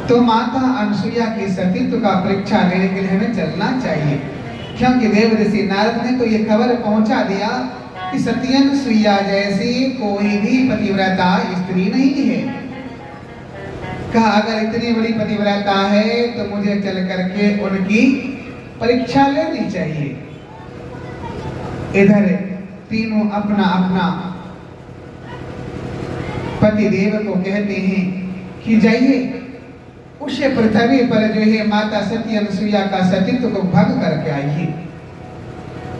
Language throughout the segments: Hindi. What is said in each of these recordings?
तो माता अनसुईया की सतीत्व का परीक्षा लेने के लिए हमें चलना चाहिए, क्योंकि देव ऋषि नारद ने तो ये खबर पहुंचा दिया कि सती अनसुईया जैसी कोई भी पतिव्रता स्त्री नहीं है। कहा अगर इतनी बड़ी पतिव्रता है तो मुझे चल करके उनकी परीक्षा लेनी चाहिए। इधर तीनों अपना अपना पति देव को कहते हैं कि जाइए उस पृथ्वी पर जो है माता सती अनसुईया का सतीत्व को भंग करके आइए।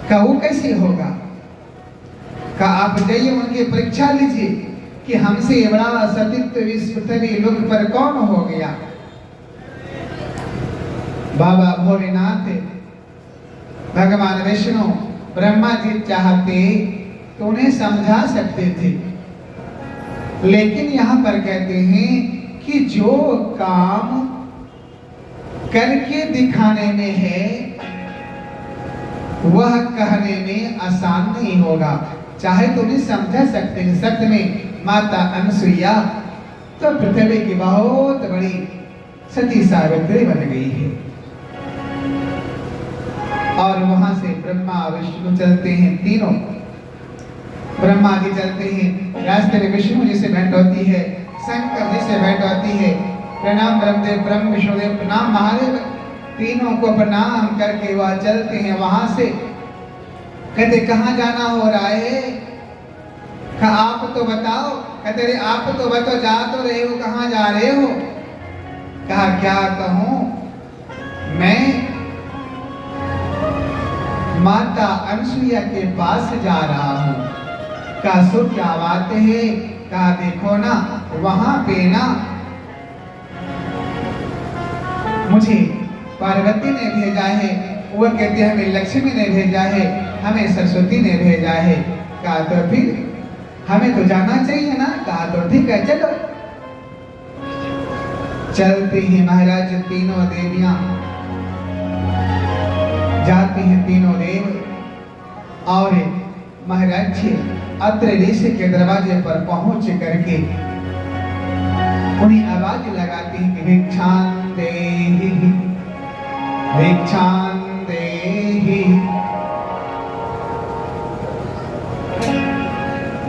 का वो कैसे होगा? का आप जाइए उनकी परीक्षा लीजिए कि हमसे बड़ा सतीत्व इस पृथ्वी लोक पर कौन हो गया। बाबा भोलेनाथ भगवान विष्णु ब्रह्मा जी चाहते तो उन्हें समझा सकते थे, लेकिन यहाँ पर कहते हैं कि जो काम करके दिखाने में है वह कहने में आसान नहीं होगा। चाहे तो उन्हें समझा सकते हैं, सत्य में माता अनसुईया तो पृथ्वी की बहुत बड़ी सती सावित्री बन गई है। और वहां से ब्रह्मा विष्णु चलते हैं, तीनों ब्रह्मा जी चलते हैं, रास्ते में विष्णु जी से भेंट होती है, शंकर जी से भेंट होती है। प्रणाम ब्रह्मदेव, ब्रह्म विष्णुदेव, प्रणाम महादेव। तीनों को प्रणाम करके वह चलते हैं। वहां से कहते कहाँ जाना हो रहा है? कहा आप तो बताओ। कहते आप तो बताओ, जा तो रहे हो, कहाँ जा रहे हो? कहा क्या कहूं, मैं माता अनसुईया के पास जा रहा हूं। कहा सो क्या बात है? कहा देखो ना वहां पे ना मुझे पार्वती ने भेजा है, वो कहते हैं हमें लक्ष्मी ने भेजा है, हमें सरस्वती ने भेजा है। कहा तो फिर हमें तो जाना चाहिए ना। कहा तो ठीक है चलो। चलते हैं महाराज, तीनों देवियां जाते हैं, तीनों देव। और महाराज जी अत्र ऋषि के दरवाजे पर पहुंच करके उन्हें आवाज लगाती है कि भिक्षां देहि, भिक्षां देहि।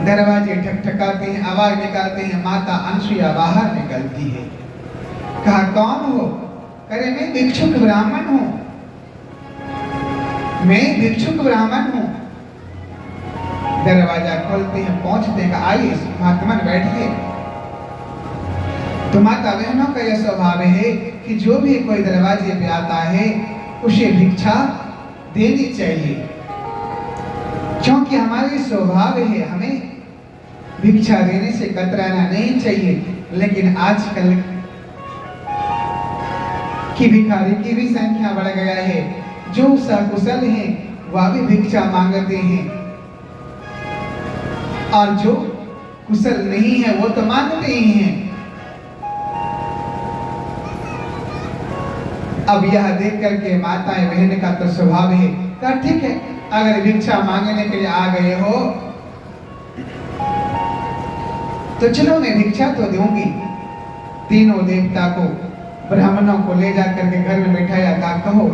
दरवाजे ठकठकाते हैं, आवाज निकालते हैं, माता अनसुईया बाहर निकलती है। कहा कौन हो? करे मैं भिक्षुक ब्राह्मण हूं, मैं भिक्षुक ब्राह्मण हूं। दरवाजा खोलते हैं, पहुंचते हैं, आइए महात्मन बैठिए। तो माता बहनों का यह स्वभाव है कि जो भी कोई दरवाजे पे आता है उसे भिक्षा देनी चाहिए, क्योंकि हमारी स्वभाव है हमें भिक्षा देने से कतराना नहीं चाहिए। लेकिन आजकल की भिखारी की भी संख्या बढ़ गया है। जो सकुशल हैं वह भी भिक्षा मांगते हैं, और जो कुशल नहीं है वो तो मांगते ही हैं। अब यह देख करके माताएं बहन का तो स्वभाव है, कहा ठीक है अगर भिक्षा मांगने के लिए आ गए हो तो चलो मैं भिक्षा तो दूंगी। तीनों देवता को ब्राह्मणों को ले जाकर के घर में बैठाया। कहा कहो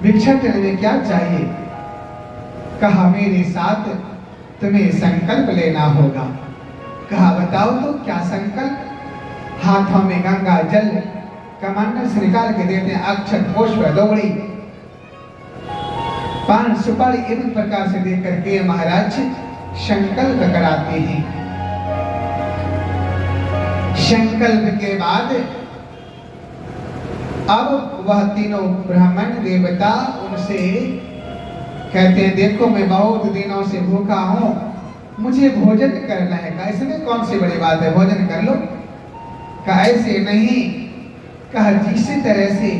भिक्षा के लिए क्या चाहिए? कहा मेरे साथ तुम्हें संकल्प लेना होगा। कहा बताओ तो क्या संकल्प? हाथों में गंगा जल कमंडल से निकाल के देते हैं, अक्षत पुष्प दौड़ी पान सुपारी इस प्रकार से दे करके महाराज संकल्प कराते हैं। संकल्प के बाद अब वह तीनों ब्राह्मण देवता उनसे कहते हैं देखो मैं बहुत दिनों से भूखा हूं, मुझे भोजन करना है। कहा इसमें कौन सी बड़ी बात है, भोजन कर लो। कहा ऐसे नहीं, कहा जिस तरह से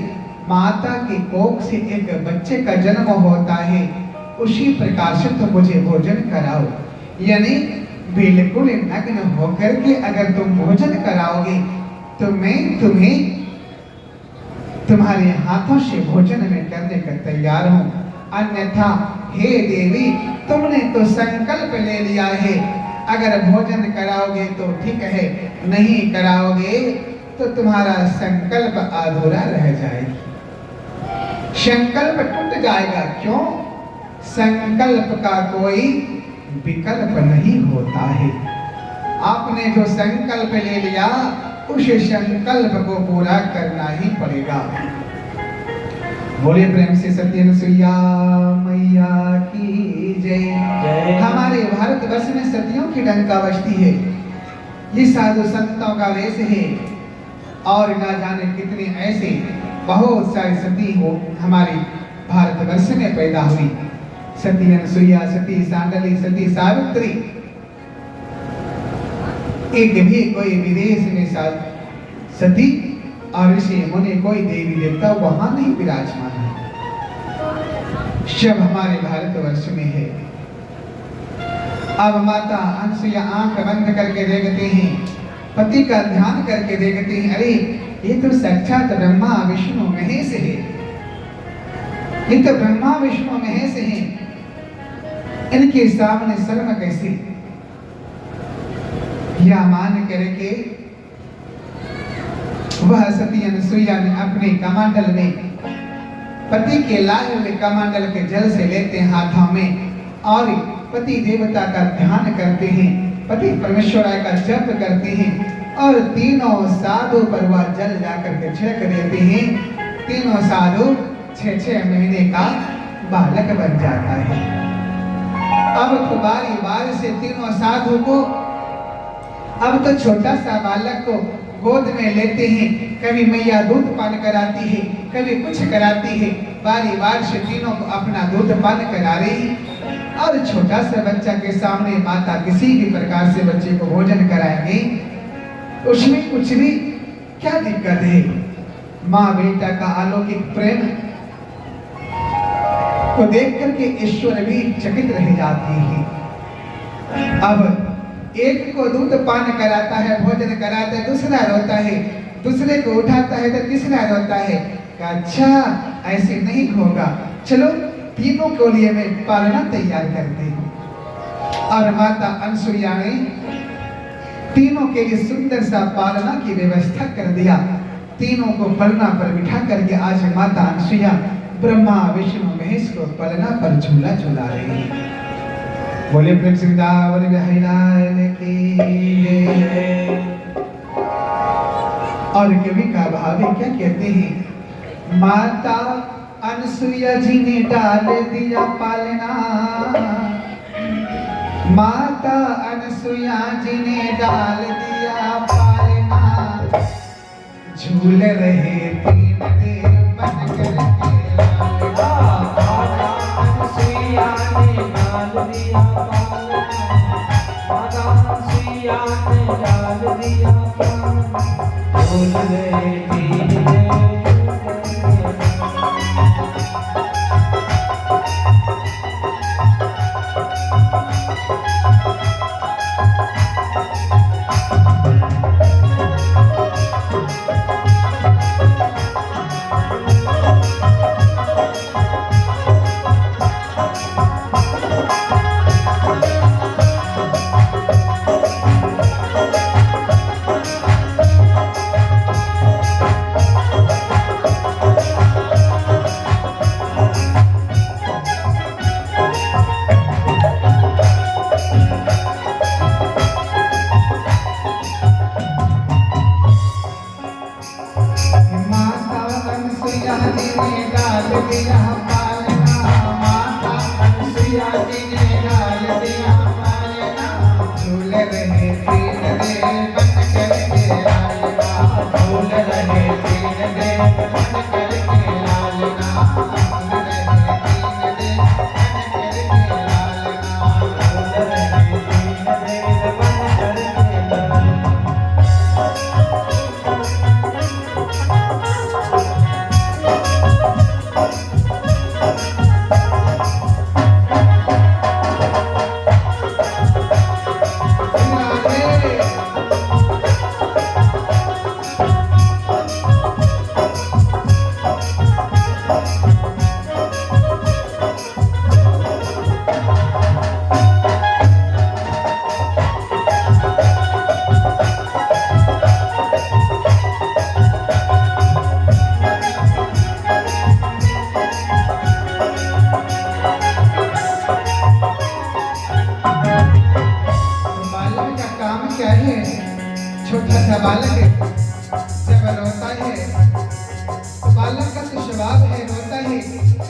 माता के कोख से एक बच्चे का जन्म होता है उसी प्रकार से तो मुझे भोजन कराओ। यानी बिल्कुल नग्न होकर के अगर तुम भोजन कराओगे तो मैं तुम्हें तुम्हारे हाथों से भोजन में करने का तैयार हूं, अन्यथा हे देवी तुमने तो संकल्प ले लिया है, अगर भोजन कराओगे तो ठीक है, नहीं कराओगे तो तुम्हारा संकल्प अधूरा रह जाएगा, संकल्प टूट जाएगा। क्यों? संकल्प का कोई विकल्प नहीं होता है। आपने जो संकल्प ले लिया उस संकल्प को पूरा करना ही पड़ेगा। बोलिए प्रेम से सत्य अनुसुईया मैया की जय। हमारे भारतवर्ष में सतियों की डंका बजती है, ये साधु संतों का वेश है और ना जाने कितने ऐसे बहुत सारी सती हो हमारे भारतवर्ष में पैदा हुई। सती अनुसुईया, सती सांडली, सती सावित्री। एक भी कोई विदेश में सती और ऋषि मुनि कोई देवी देवता वहां नहीं विराजमान है, सब हमारे भारतवर्ष में है। अब माता अनुसुईया आंख बंद करके देखते हैं, पति का ध्यान करके देखते हैं, अरे ये तो साक्षात ब्रह्मा विष्णु महेश है, ये तो ब्रह्मा विष्णु महेश है, इनके सामने शर्म कैसे? या मान करके वह सती अनुसुईया ने अपने कमंडल में पति के लाए हुए कमंडल के जल से लेते हैं हाथों में और पति देवता का ध्यान करते हैं, पति परमेश्वर का जप करते हैं और तीनों साधु पर वह जल जाकर के छिड़क देते हैं। तीनों साधु 6-6 महीने का बालक बन जाता है। अब तो बारी बारी से तीनों साधु को, अब तो छोटा सा बालक को गोद में लेते हैं, कभी मैया दूध पान कराती है, कभी कुछ कराती है, बारी बार से तीनों को अपना दूध पान करा रही है। और छोटा सा बच्चा के सामने माता किसी भी प्रकार से बच्चे को भोजन कराएंगे, उसमें कुछ भी क्या दिक्कत है? माँ बेटा का अलौकिक प्रेम को देख करके ईश्वर भी चकित रह जाती है। अब एक को दूध पान कराता है, भोजन कराता है, दूसरा रोता है, दूसरे को उठाता है तो तीसरा रोता है। अच्छा ऐसे नहीं होगा, चलो तीनों को लिए मैं पालना तैयार करती हूँ। और माता अनुसुईया ने तीनों के लिए सुंदर सा पालना की व्यवस्था कर दिया। तीनों को पलना पर बिठा करके आज माता अनुसुईया ब्रह्मा विष्णु महेश को पलना पर झूला झूला रही है। बोले प्रेम से वृंदावन बिहारी लाल की जय। और कवि का भाव क्या कहते हैं? माता अनुसुईया जी ने डाल दिया पालना, माता अनुसुईया जी ने डाल दिया पालना, झूल रहे 3 देव बन करके अनुसुईया ने डाल दिया पालना, माता अनुसुईया ने डाल दिया पालना, झूल रहे 3 देव।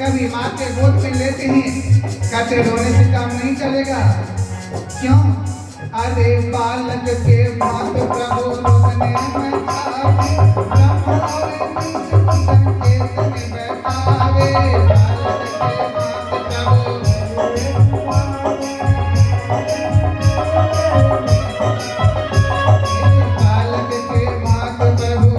कभी माँ के गोद में लेते हैं, कहते रोने से काम नहीं चलेगा। क्यों? अरे बालक के मात प्रभु रोने में आवे, ब्रह्म और विष्णु संकेत में बैठावे। बालक के मात प्रभु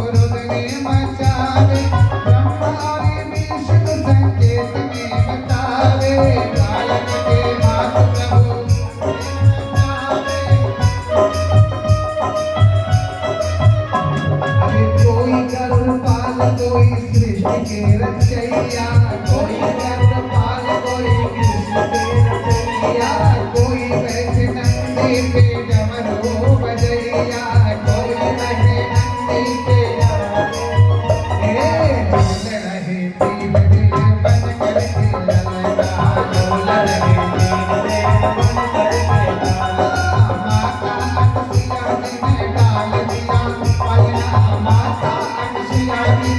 कोई सृष्टि के रचैया, कोई गर्भपाल कोई कृष्ण के रचैया, कोई बैठे नंदी पे डमरू बजैया, कोई बैठे नंदी पे डोल रहे तीन दिल बन करके ललका, डोल रहे तीन दिल बन करके ललका। माता अनसुया ने डाल दिया पलना, माता अनसुया ने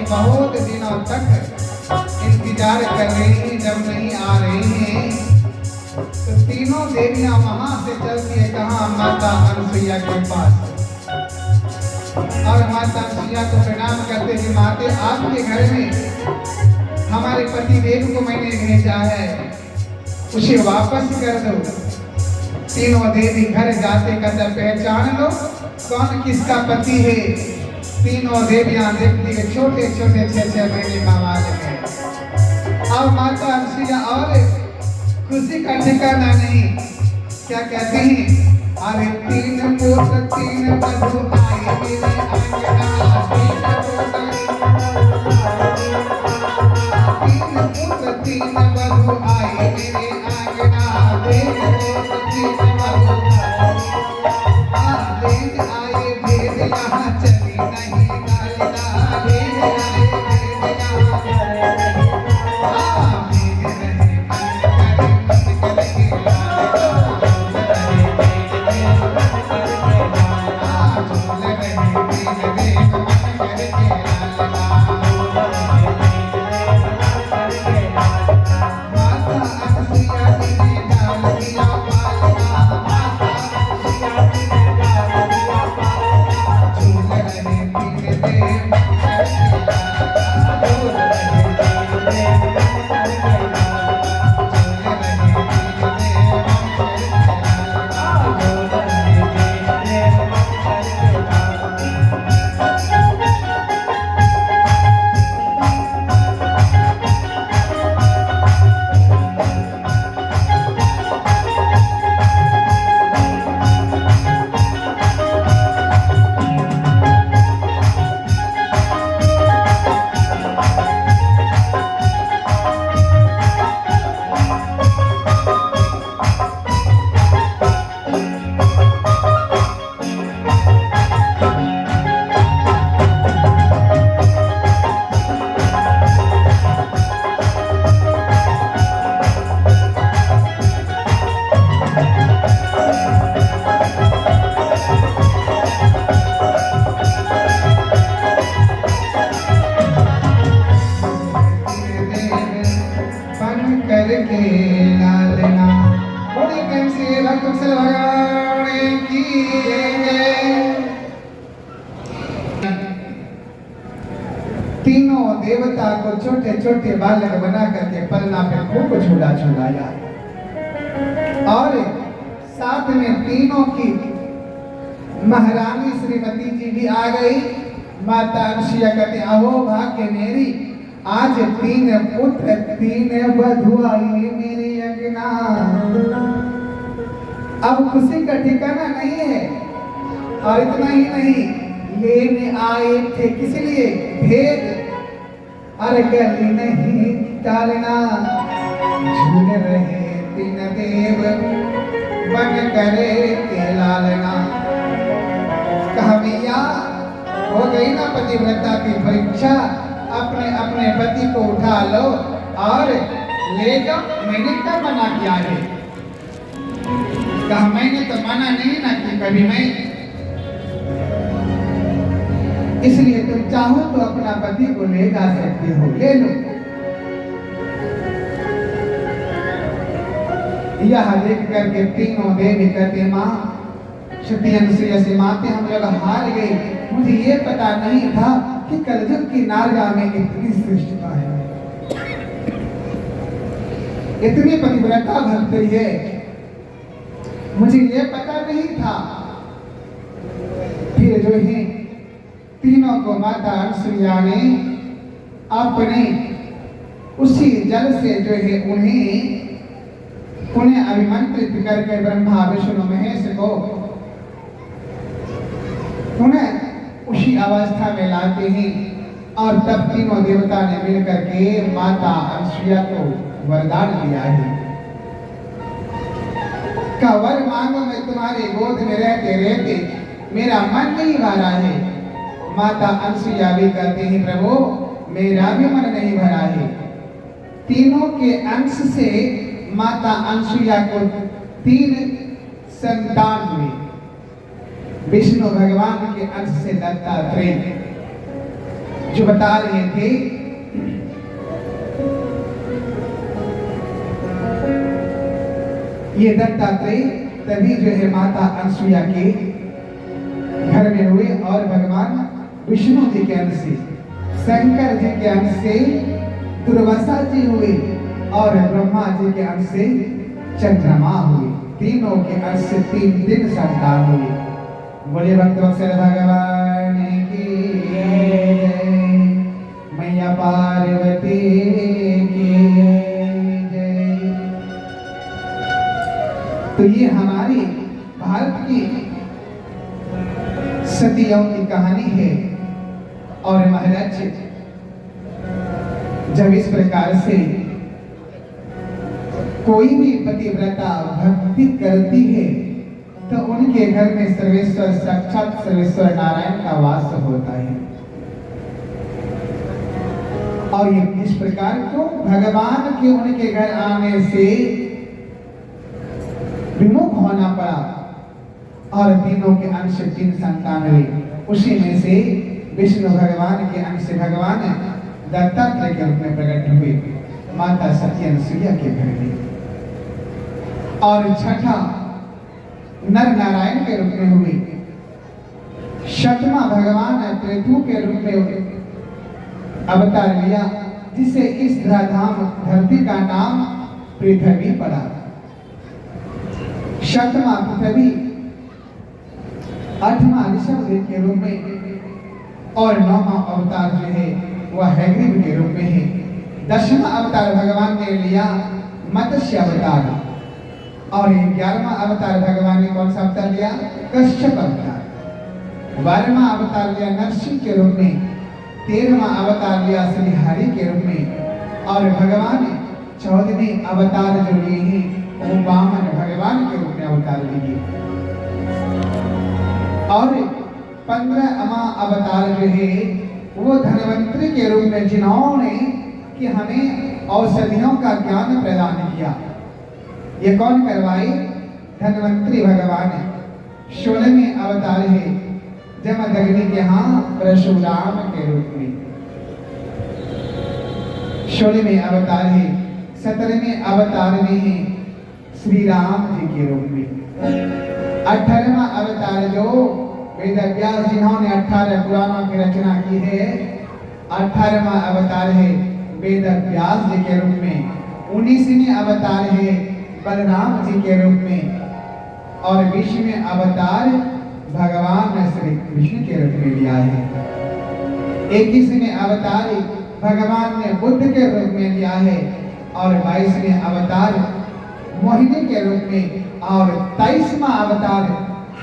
बहुत दिनों तक इंतजार कर रही हैं, जब नहीं आ रही हैं तो तीनों देवियां वहां से चलती है कहाँ? माता अनसुईया के पास। और माता अनसुईया को प्रणाम करते हैं, माते आपके घर में हमारे पति देव को मैंने भेजा है, उसे वापस कर दो। तीनों देवी घर जाते कहते पहचान लो कौन किसका पति है। तीनों देवियां देखती है छोटे छोटे 6-6 महीने का बालक है। अब माता अनसुईया और खुशी का ठिकाना नहीं, क्या कहते हैं? अरे तीन पुत्र तीन वधू आए मेरे आंगना, तीन पुत्र तीन वधू आए मेरे आंगना, तीन पुत्र तीन वधू आए भेद यहाँ चली नहीं गालिना, भेद आए भेद यहाँ तीनों देवता को छोटे छोटे बालक बना करके पलना पे खूब झूला झूलाया और साथ में तीनों की महारानी श्रीमती जी भी आ गई। माता अनुसुईया कहते अहो भाग्य मेरी, आज 3 पुत्र 3 वधू आई मेरी अंगना। अब खुशी का ठिकाना नहीं है। और इतना ही नहीं, लेने आए थे किस लिए? भेद। अरे गली नहीं टालना, झूल रहे 3 देव बन करे के लालना। कहा भैया हो गई ना पतिव्रता की परीक्षा, अपने अपने पति को उठा लो और ले जाओ। मैंने कब मना किया है? कहा मैंने तो मना नहीं ना कि कभी मैं, इसलिए तुम चाहो तो अपना पति को ले जा सकते हो, ले लो। यह देख करके तीनों देवी कहते माँ सती अनुसुईया से, माते हम लोग हार गए। मुझे ये पता नहीं था कि कलयुग की नारगा में इतनी श्रेष्ठता है, इतनी पतिव्रता भक्ति है, मुझे ये पता नहीं था। फिर जो है तीनों को माता अनुसुईया ने अपने उसी जल से जो है उन्हें अभिमंत्रित करके ब्रह्मा विष्णु महेश को उन्हें उसी अवस्था में लाते हैं। और तब तीनों देवता ने मिलकर के माता अनुसुईया को वरदान दिया है। का वर मांगो मैं तुम्हारे गोद में रहते रहते मेरा मन नहीं भरा है। माता अनुसुईया भी कहते हैं प्रभु मेरा भी मन नहीं भरा है। तीनों के अंश से माता अनुसुईया को 3 संतान हुए। विष्णु भगवान के अंश से दत्तात्रेय जो बता रहे थे ये दत्तात्रेय तभी जो है माता अनुसुईया के घर में हुए। और भगवान विष्णु जी के अंश से, शंकर जी के अंश से दुर्वासा जी हुए और ब्रह्मा जी के अंश से चंद्रमा हुए। तीनों के अंश से 3 संतान हुए। बोले भक्तवत्सल भगवान की जय, मैया पार्वती की जय। तो ये हमारी भारत की सतियों की कहानी है। और महाराज जब इस प्रकार से कोई भी पतिव्रता भक्ति करती है तो उनके घर में सर्वेश्वर साक्षात सर्वेश्वर नारायण का वास होता है। और ये इस प्रकार को भगवान के उनके घर आने से विमुख होना पड़ा। और तीनों के अंश 3 संतान हुए। उसी में से विष्णु भगवान के अंश भगवान दत्तात्रेय के रूप में प्रकट हुए माता सती अनुसुईया के घर में। और छठा नर नारायण के रूप में हुए। 7वां भगवान पृथु के रूप में अवतार लिया, जिसे इस धराधाम धरती का नाम पृथ्वी पड़ा। 7वां पृथ्वी, 8वां ऋषभदेव के रूप में और 9वां अवतार जो है वह हैग्रीव के रूप में है। 10वां अवतार भगवान ने लिया मत्स्य अवतार। और 11वां अवतार भगवान ने कौन सा अवतार लिया? कश्यप अवतार। 12वां अवतार लिया नरसिंह के रूप में। 13वां अवतार लिया श्रीहरि के रूप में। और भगवान 14वें अवतार जो लिए हैं वो वामन भगवान के रूप में अवतार लिए। और 15वां अवतार जो है वो धन्वंतरी के रूप में, जिन्होंने कि हमें औषधियों का ज्ञान प्रदान किया। ये कौन करवाए? धन्वंतरी भगवान। 16वें अवतार है जमदग्नि के यहाँ परशुराम के रूप में। 16वें अवतार है। 17वें अवतार में है श्री राम जी के रूप में। 18वां अवतार जो वेद व्यास जिन्होंने 18 पुराणों की रचना की है, 18वां अवतार है वेद व्यास जी के रूप में। 19वें अवतार है बलराम जी के रूप में। और बीच में अवतार भगवान श्री कृष्ण के रूप में लिया है। 21वें अवतार भगवान ने बुद्ध के रूप में लिया है और 22वें अवतार मोहिनी के रूप में और 23वां अवतार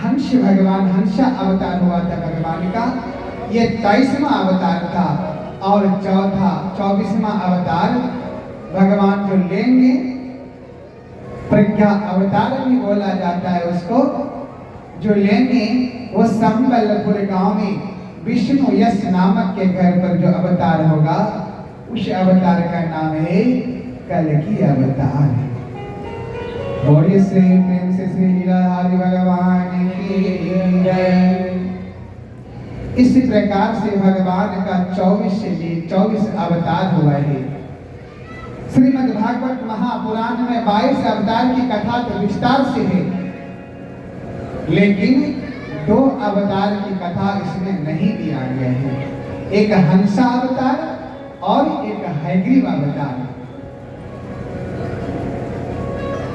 हंस भगवान हंसा अवतार हुआ था भगवान का। ये 23वां अवतार था और 24वां अवतार भगवान जो लेंगे प्रज्ञा अवतार भी बोला जाता है उसको, जो लेंगे वो संबलपुर गांव में विष्णु यश नामक के घर पर जो अवतार होगा उस अवतार का नाम है कल्कि अवतार। बोलिए श्री प्रेम से श्री लीलाधारी भगवान की जय। इस प्रकार से भगवान का 24 अवतार हुआ है। श्रीमद् भागवत महापुराण में 22 अवतार की कथा तो विस्तार से है, लेकिन 2 अवतार की कथा इसमें नहीं दिया गया है। एक हंसा अवतार और एक हयग्रीव अवतार,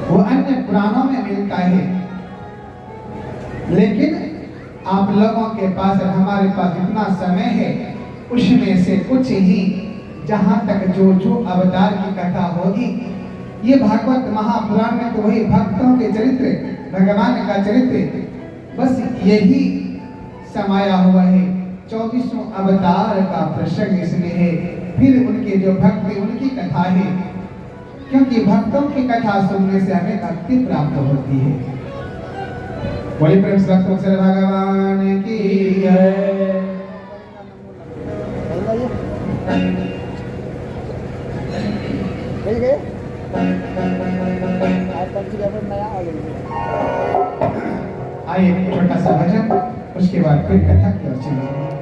वो अन्य पुराणों में मिलता है। लेकिन आप लोगों के पास और हमारे पास इतना समय है, उसमें से कुछ ही जहां तक जो अवतार की कथा होगी, ये भागवत महापुराण में तो वही भक्तों के चरित्र, भगवान का चरित्र बस यही समाया हुआ है। 24 अवतार का प्रसंग इसमें है। फिर उनके जो भक्त उनकी कथा है, क्योंकि भक्तों की कथा सुनने से हमें भक्ति प्राप्त होती है। बोलिए प्रेम से भक्त भगवान की जय। आइए छोटा सा भजन, उसके बाद फिर कथा की ओर चलेंगे।